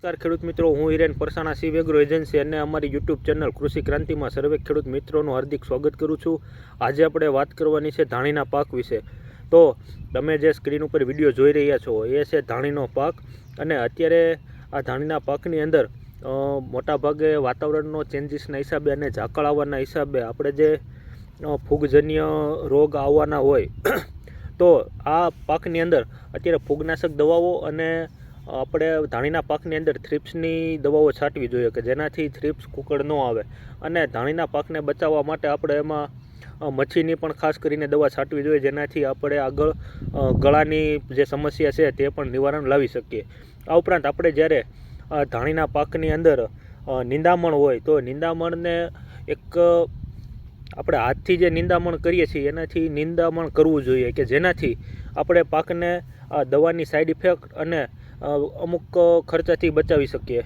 નમસ્કાર ખેડૂત મિત્રો, હું હિરેન પરસાણા સિવ એગ્રો એજન્સી અને અમારી યુટ્યુબ ચેનલ કૃષિ ક્રાંતિમાં સર્વે ખેડૂત મિત્રોનું હાર્દિક સ્વાગત કરું છું। આજે આપણે વાત કરવાની છે ધાણીના પાક વિશે। તો તમે જે સ્ક્રીન ઉપર વિડીયો જોઈ રહ્યા છો એ છે ધાણીનો પાક। અને અત્યારે આ ધાણીના પાકની અંદર મોટાભાગે વાતાવરણનો ચેન્જીસના હિસાબે અને ઝાકળ આવવાના હિસાબે આપણે જે ફૂગજન્ય રોગ આવવાના હોય તો આ પાકની અંદર અત્યારે ફૂગનાશક દવાઓ અને આપણે ધાણીના પાકની અંદર થ્રિપ્સની દવાઓ છાંટવી જોઈએ કે જેનાથી થ્રિપ્સ કુકળ ન આવે। અને ધાણીના પાકને બચાવવા માટે આપણે એમાં મચ્છીની પણ ખાસ કરીને દવા છાંટવી જોઈએ જેનાથી આપણે આગળ ગળાની જે સમસ્યા છે તે પણ નિવારણ લાવી શકીએ। આ ઉપરાંત આપણે જ્યારે ધાણીના પાકની અંદર નિંદામણ હોય તો નિંદામણને એક આપણે હાથથી જે નિંદામણ કરીએ છીએ એનાથી નિંદામણ કરવું જોઈએ કે જેનાથી આપણે પાકને દવાની સાઈડ ઇફેક્ટ અને અમુક ખર્ચાથી બચાવી શકીએ।